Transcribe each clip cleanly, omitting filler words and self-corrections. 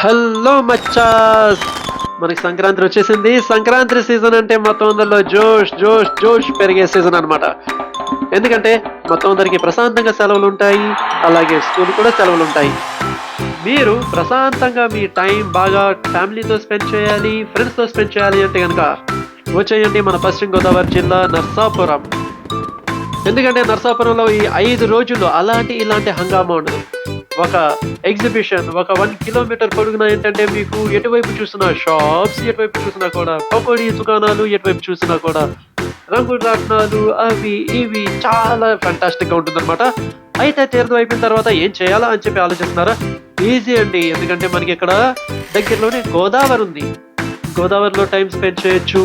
Hello మచ్చాస్, మనకి సంక్రాంతి వచ్చేసింది. Sankranti season అంటే మొత్తం అందరిలో జోష్ జోష్ జోష్ పెరిగే సీజన్ అనమాట. ఎందుకంటే మొత్తం అందరికి ప్రశాంతంగా సెలవులు ఉంటాయి, అలాగే స్కూల్ కూడా సెలవులు ఉంటాయి. మీరు ప్రశాంతంగా మీ టైం బాగా ఫ్యామిలీతో స్పెండ్ చేయాలి, ఫ్రెండ్స్తో స్పెండ్ చేయాలి అంటే కనుక వచ్చేయండి మన పశ్చిమ గోదావరి జిల్లా నర్సాపురం. ఎందుకంటే నర్సాపురంలో ఈ 5 రోజుల్లో అలాంటి ఇలాంటి హంగామా ఉండదు. ఒక ఎగ్జిబిషన్, ఒక 1 కిలోమీటర్ పొడుగున ఏంటంటే మీకు ఎటువైపు చూసినా షాప్స్, ఎటువైపు చూసినా కూడా పకోడీ దుకాణాలు, ఎటువైపు చూసినా కూడా రంగుల రాట్నాలు, అవి ఇవి చాలా ఫ్యాంటాస్టిక్ గా ఉంటుందన్నమాట. అయితే తీర్థం అయిపోయిన తర్వాత ఏం చేయాలా అని చెప్పి ఆలోచిస్తున్నారా? ఈజీ అండి. ఎందుకంటే మనకి ఇక్కడ దగ్గరలోనే గోదావరి ఉంది. గోదావరిలో టైం స్పెండ్ చేయొచ్చు.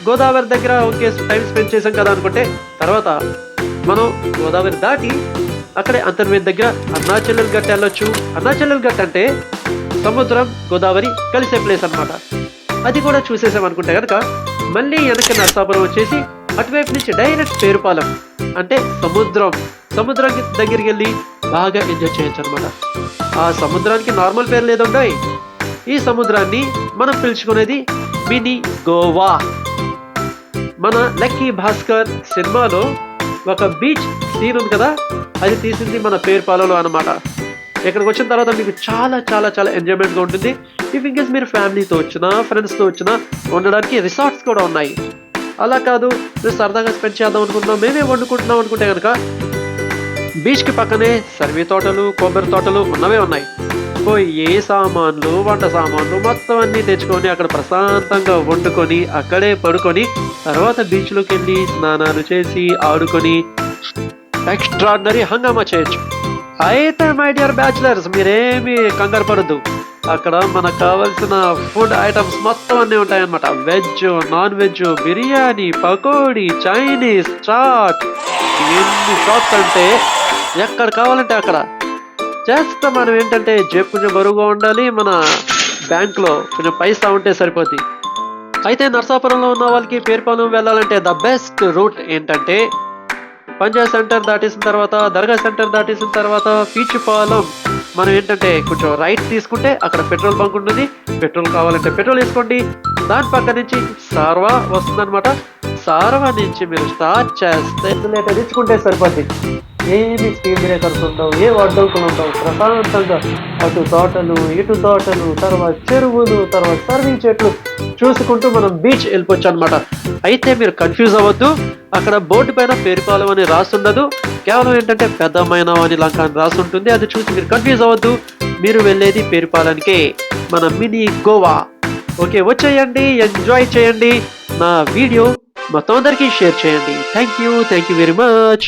గోదావరి దగ్గర ఓకే టైం స్పెండ్ చేసాం కదా అనుకుంటే తర్వాత మనం గోదావరి దాటి అక్కడే అంతర్వేది దగ్గర అరుణాచల్ గట్ వెళ్ళొచ్చు. అరుణాచల్ గట్ అంటే సముద్రం గోదావరి కలిసే ప్లేస్ అన్నమాట. అది కూడా చూసేసాం అనుకుంటే కనుక మళ్ళీ వెనక్కి నరసాపురం వచ్చేసి అటువైపు నుంచి డైరెక్ట్ పేరుపాలెం అంటే సముద్రం దగ్గరికి వెళ్ళి బాగా ఎంజాయ్ చేయొచ్చు అనమాట. ఆ సముద్రానికి నార్మల్ పేరు లేదుంటాయి. ఈ సముద్రాన్ని మనం పిలుచుకునేది మినీ గోవా. మన లక్కీ భాస్కర్ సినిమాలో ఒక బీచ్ సీన్ ఉంది కదా, అది తీసింది మన పేరుపాలలో అన్నమాట. ఇక్కడికి వచ్చిన తర్వాత మీకు చాలా చాలా చాలా ఎంజాయ్మెంట్గా ఉంటుంది. ఇఫ్ ఇన్కేస్ మీరు ఫ్యామిలీతో వచ్చినా ఫ్రెండ్స్తో వచ్చినా ఉండడానికి రిసార్ట్స్ కూడా ఉన్నాయి. అలా కాదు మీరు సరదాగా స్పెండ్ చేద్దాం అనుకుంటున్నాం, మేమే వండుకుంటున్నాం అనుకుంటే కనుక బీచ్కి పక్కనే సర్వీ తోటలు, కొబ్బరి తోటలు ఉన్నవే ఉన్నాయి. ఏ సామాన్లు, వంట సామాన్లు మొత్తం అన్నీ తెచ్చుకొని అక్కడ ప్రశాంతంగా వండుకొని అక్కడే పడుకొని తర్వాత బీచ్లోకి వెళ్ళి స్నానాలు చేసి ఆడుకొని ఎక్స్ట్రాడినరీ హంగామా చేయొచ్చు. అయితే మై డియర్ బ్యాచులర్స్, మీరేమి కంగారు పడద్దు. అక్కడ మనకు కావాల్సిన ఫుడ్ ఐటమ్స్ మొత్తం అన్నీ ఉంటాయన్నమాట. Veg, non veg, biryani, pakodi, Chinese, chaat, ఎన్ని షాప్స్ అంటే ఎక్కడ కావాలంటే అక్కడ. జస్ట్ మనం ఏంటంటే జేబు కొంచెం బరువుగా ఉండాలి, మన బ్యాంక్లో కొంచెం పైసా ఉంటే సరిపోద్ది. అయితే నర్సాపురంలో ఉన్న వాళ్ళకి పేరుపాలెం వెళ్ళాలంటే ద బెస్ట్ రూట్ ఏంటంటే పంజాబ్ సెంటర్ దాటేసిన తర్వాత, దర్గా సెంటర్ దాటేసిన తర్వాత పీచుపాలెం మనం ఏంటంటే కొంచెం రైట్ తీసుకుంటే అక్కడ పెట్రోల్ బంక్ ఉంటుంది. పెట్రోల్ కావాలంటే పెట్రోల్ వేసుకోండి. దాని పక్క నుంచి సార్వా వస్తుందన్నమాట. సార్వా నుంచి మీరు స్టార్ట్ చేస్తే తెచ్చుకుంటే సరిపోద్ది. ఏమి స్పీడ్ బ్రేకర్స్ ఉండవు, ఏ అడ్డంకులు ఉండవు. ప్రశాంతంగా అటు తోటలు, ఇటు తోటలు, తర్వాత చెరువులు, తర్వాత సర్వింగ్ చెట్లు చూసుకుంటూ మనం బీచ్ వెళ్ళిపోవచ్చు అనమాట. అయితే మీరు కన్ఫ్యూజ్ అవ్వద్దు. అక్కడ బోర్డు పైన పేరుపాలెం అని రాసుండదు, కేవలం ఏంటంటే పెద్దమైన అని లంక అని రాసి ఉంటుంది. అది చూసి మీరు కన్ఫ్యూజ్ అవ్వద్దు. మీరు వెళ్ళేది పేరుపాలెంకే, మన మినీ గోవా. ఓకే, వచ్చేయండి, ఎంజాయ్ చేయండి. నా వీడియో మొత్తం అందరికీ షేర్ చేయండి. Thank you very much.